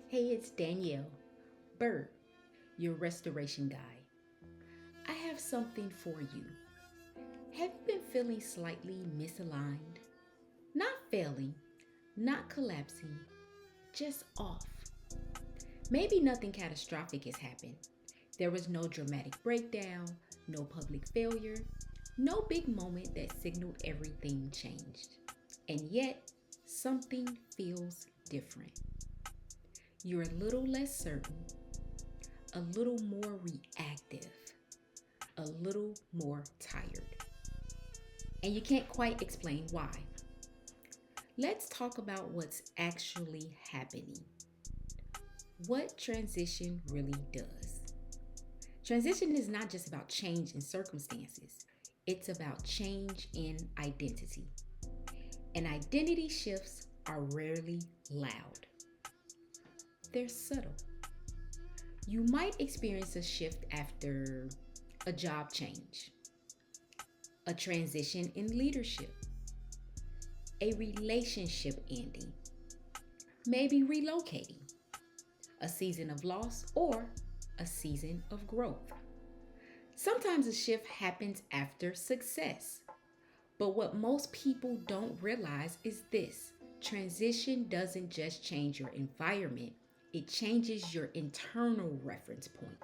Hey, it's Danielle Bird, your restoration guide. I have something for you. Have you been feeling slightly misaligned? Not failing, not collapsing, just off. Maybe nothing catastrophic has happened. There was no dramatic breakdown, no public failure, no big moment that signaled everything changed. And yet, something feels different. You're a little less certain, a little more reactive, a little more tired. And you can't quite explain why. Let's talk about what's actually happening. What transition really does. Transition is not just about change in circumstances, it's about change in identity. And identity shifts are rarely loud, they're subtle. You might experience a shift after a job change, a transition in leadership, a relationship ending, maybe relocating, a season of loss, or a season of growth. Sometimes a shift happens after success. But what most people don't realize is this: transition doesn't just change your environment, it changes your internal reference point.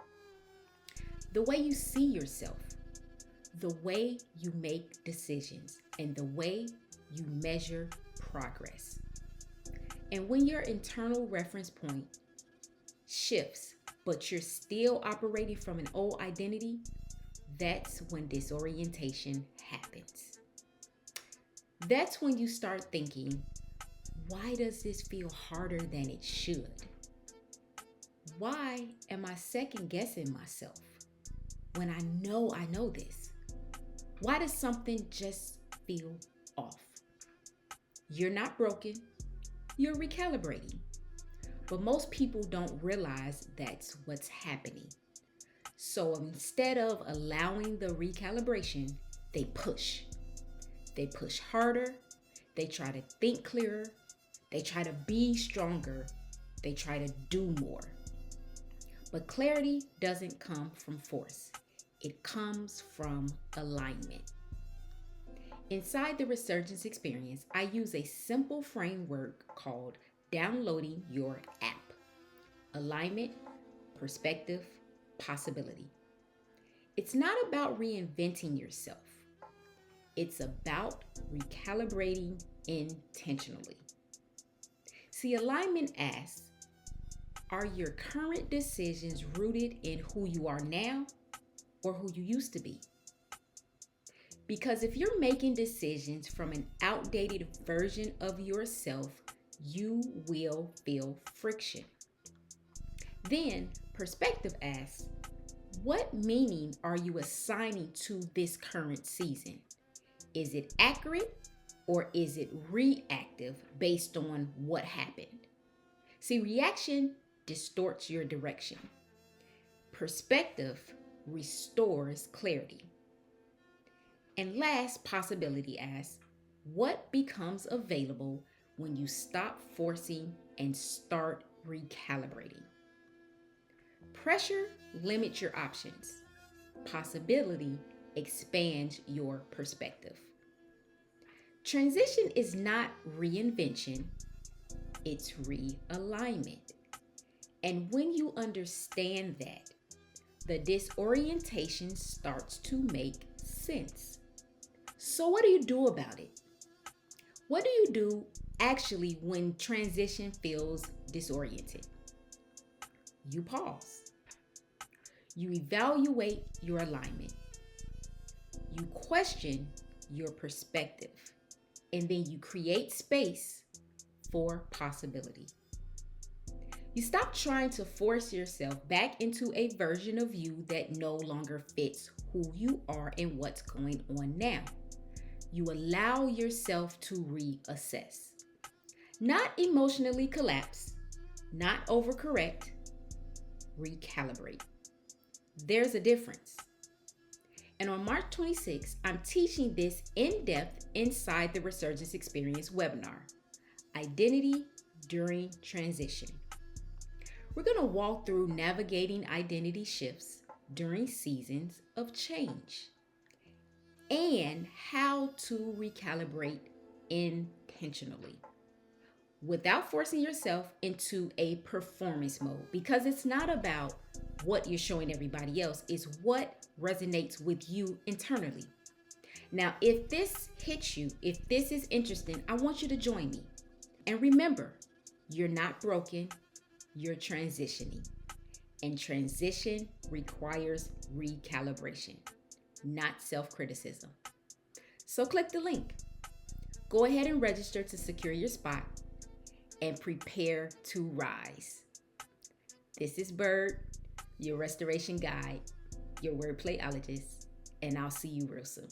The way you see yourself, the way you make decisions, and the way you measure progress. And when your internal reference point shifts, but you're still operating from an old identity, that's when disorientation happens. That's when you start thinking, why does this feel harder than it should? Why am I second guessing myself when I know this? Why does something just feel off? You're not broken, you're recalibrating. But most people don't realize that's what's happening. So instead of allowing the recalibration, they push. They push harder, they try to think clearer, they try to be stronger, they try to do more. But clarity doesn't come from force, it comes from alignment. Inside the Resurgence experience, I use a simple framework called downloading your app. Alignment, perspective, possibility. It's not about reinventing yourself. It's about recalibrating intentionally. See, alignment asks, are your current decisions rooted in who you are now or who you used to be? Because if you're making decisions from an outdated version of yourself, you will feel friction. Then, perspective asks, what meaning are you assigning to this current season? Is it accurate or is it reactive based on what happened? See, reaction distorts your direction. Perspective restores clarity. And last, possibility asks, what becomes available when you stop forcing and start recalibrating? Pressure limits your options. Possibility expands your perspective. Transition is not reinvention, it's realignment. And when you understand that, the disorientation starts to make sense. So what do you do about it? What do you do actually when transition feels disoriented? You pause. You evaluate your alignment. You question your perspective. And then you create space for possibility. You stop trying to force yourself back into a version of you that no longer fits who you are and what's going on now. You allow yourself to reassess. Not emotionally collapse, not overcorrect, recalibrate. There's a difference. And on March 26th, I'm teaching this in depth inside the Resurgence Experience webinar, Identity During Transition. We're going to walk through navigating identity shifts during seasons of change and how to recalibrate intentionally without forcing yourself into a performance mode, because it's not about what you're showing everybody else, it's what resonates with you internally. Now, if this hits you, if this is interesting, I want you to join me. And remember, you're not broken, you're transitioning. And transition requires recalibration, not self-criticism. So click the link. Go ahead and register to secure your spot and prepare to rise. This is Bird, your restoration guide, your wordplayologist, and I'll see you real soon.